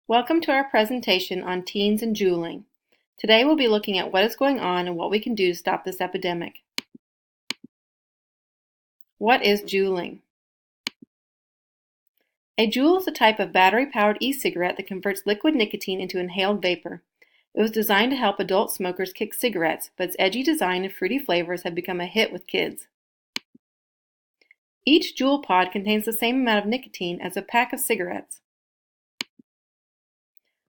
Welcome to our presentation on teens and juuling. Today we'll be looking at what is going on and what we can do to stop this epidemic. What is juuling? A juul is a type of battery-powered e-cigarette that converts liquid nicotine into inhaled vapor. It was designed to help adult smokers kick cigarettes, but its edgy design and fruity flavors have become a hit with kids. Each juul pod contains the same amount of nicotine as a pack of cigarettes.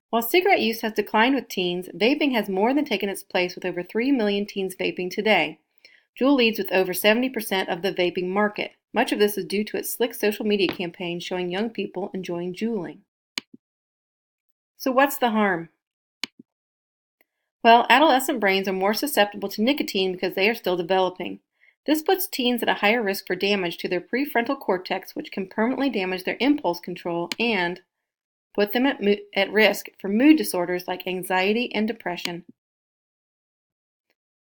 While cigarette use has declined with teens, vaping has more than taken its place with over 3 million teens vaping today. Juul leads with over 70% of the vaping market. Much of this is due to its slick social media campaign showing young people enjoying juuling. So what's the harm? Well, adolescent brains are more susceptible to nicotine because they are still developing. This puts teens at a higher risk for damage to their prefrontal cortex, which can permanently damage their impulse control and put them at risk for mood disorders like anxiety and depression.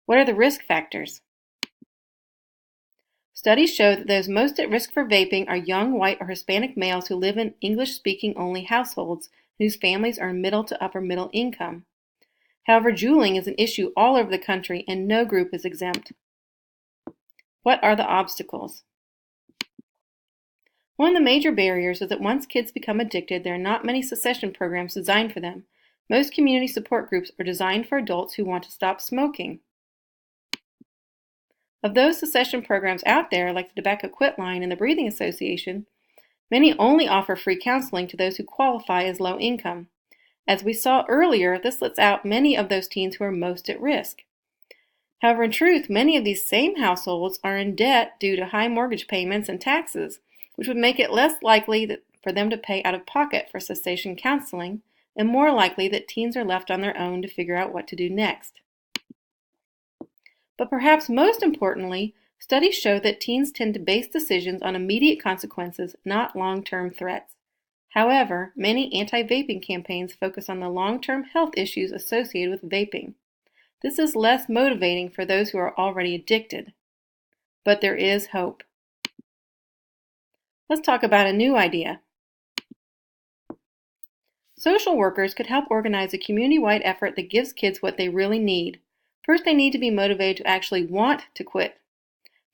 What are the risk factors? Studies show that those most at risk for vaping are young white or Hispanic males who live in English-speaking only households whose families are middle to upper middle income. However, juuling is an issue all over the country and no group is exempt. What are the obstacles? One of the major barriers is that once kids become addicted, there are not many cessation programs designed for them. Most community support groups are designed for adults who want to stop smoking. Of those cessation programs out there, like the Tobacco Quit Line and the Breathing Association, many only offer free counseling to those who qualify as low income. As we saw earlier, this lets out many of those teens who are most at risk. However, in truth, many of these same households are in debt due to high mortgage payments and taxes, which would make it less likely for them to pay out of pocket for cessation counseling, and more likely that teens are left on their own to figure out what to do next. But perhaps most importantly, studies show that teens tend to base decisions on immediate consequences, not long-term threats. However, many anti-vaping campaigns focus on the long-term health issues associated with vaping. This is less motivating for those who are already addicted. But there is hope. Let's talk about a new idea. Social workers could help organize a community-wide effort that gives kids what they really need. First, they need to be motivated to actually want to quit.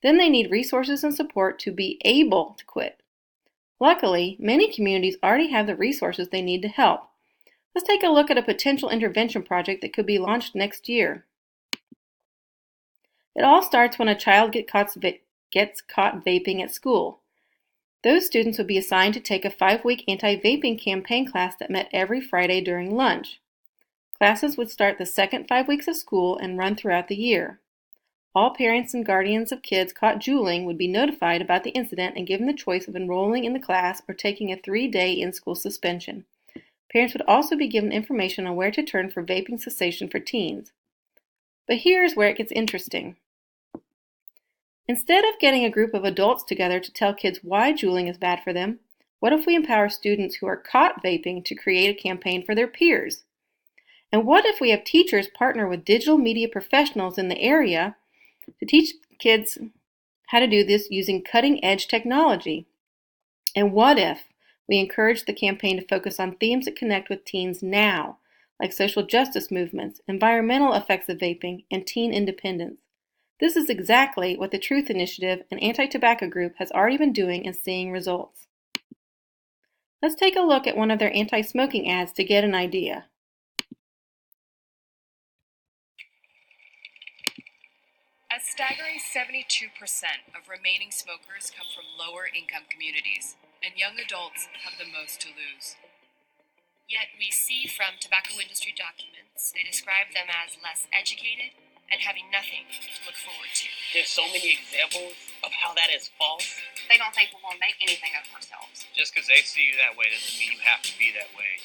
Then they need resources and support to be able to quit. Luckily, many communities already have the resources they need to help. Let's take a look at a potential intervention project that could be launched next year. It all starts when a child gets caught vaping at school. Those students would be assigned to take a 5-week anti-vaping campaign class that met every Friday during lunch. Classes would start the second 5 weeks of school and run throughout the year. All parents and guardians of kids caught juuling would be notified about the incident and given the choice of enrolling in the class or taking a 3-day in-school suspension. Parents would also be given information on where to turn for vaping cessation for teens. But here's where it gets interesting. Instead of getting a group of adults together to tell kids why juuling is bad for them, what if we empower students who are caught vaping to create a campaign for their peers? And what if we have teachers partner with digital media professionals in the area to teach kids how to do this using cutting-edge technology? And what if we encourage the campaign to focus on themes that connect with teens now, like social justice movements, environmental effects of vaping, and teen independence? This is exactly what the Truth Initiative, an anti-tobacco group, has already been doing and seeing results. Let's take a look at one of their anti-smoking ads to get an idea. A staggering 72% of remaining smokers come from lower income communities, and young adults have the most to lose. Yet we see from tobacco industry documents, they describe them as less educated and having nothing to look forward to. There's so many examples of how that is false. They don't think we're going to make anything of ourselves. Just because they see you that way doesn't mean you have to be that way.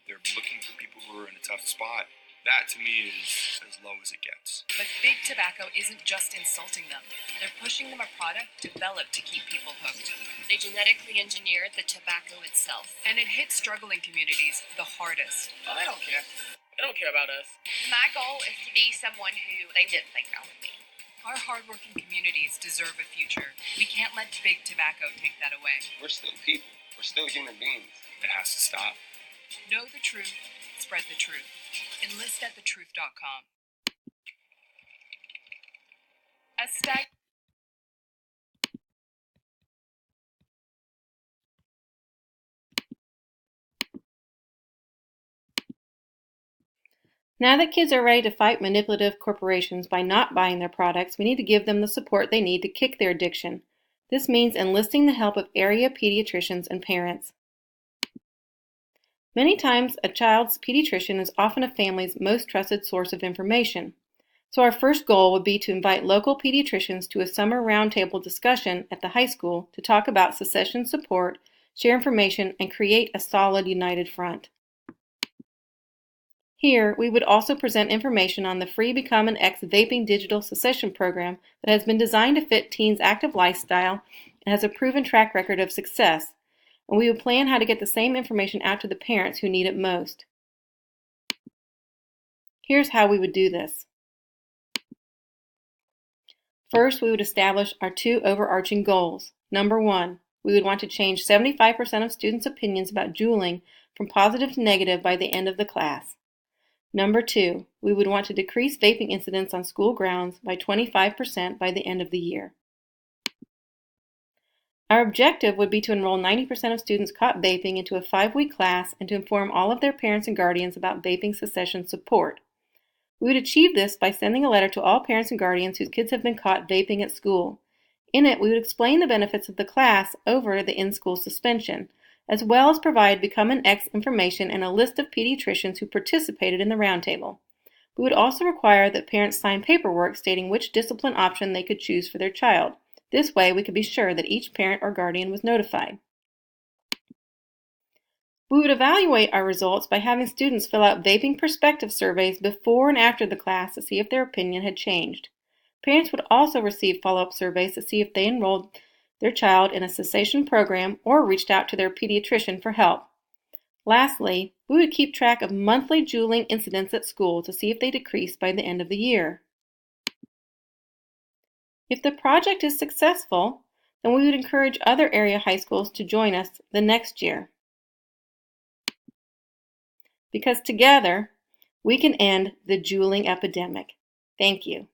They're looking for people who are in a tough spot. That, to me, is as low as it gets. But big tobacco isn't just insulting them. They're pushing them a product developed to keep people hooked. They genetically engineered the tobacco itself. And it hits struggling communities the hardest. Oh, they don't care. They don't care about us. My goal is to be someone who they didn't think I would be. Our hardworking communities deserve a future. We can't let big tobacco take that away. We're still people. We're still human beings. It has to stop. Know the truth, spread the truth. Enlist at thetruth.com. A stag Now that kids are ready to fight manipulative corporations by not buying their products, we need to give them the support they need to kick their addiction. This means enlisting the help of area pediatricians and parents. Many times, a child's pediatrician is often a family's most trusted source of information. So our first goal would be to invite local pediatricians to a summer roundtable discussion at the high school to talk about secession support, share information, and create a solid united front. Here, we would also present information on the free Become an X vaping digital secession program that has been designed to fit teens' active lifestyle and has a proven track record of success, and we would plan how to get the same information out to the parents who need it most. Here's how we would do this. First, we would establish our two overarching goals. Number one, we would want to change 75% of students' opinions about juuling from positive to negative by the end of the class. Number two, we would want to decrease vaping incidents on school grounds by 25% by the end of the year. Our objective would be to enroll 90% of students caught vaping into a 5-week class and to inform all of their parents and guardians about vaping cessation support. We would achieve this by sending a letter to all parents and guardians whose kids have been caught vaping at school. In it, we would explain the benefits of the class over the in-school suspension, as well as provide Become an X information and a list of pediatricians who participated in the roundtable. We would also require that parents sign paperwork stating which discipline option they could choose for their child. This way, we could be sure that each parent or guardian was notified. We would evaluate our results by having students fill out vaping perspective surveys before and after the class to see if their opinion had changed. Parents would also receive follow-up surveys to see if they enrolled their child in a cessation program or reached out to their pediatrician for help. Lastly, we would keep track of monthly juuling incidents at school to see if they decreased by the end of the year. If the project is successful, then we would encourage other area high schools to join us the next year. Because together, we can end the juuling epidemic. Thank you.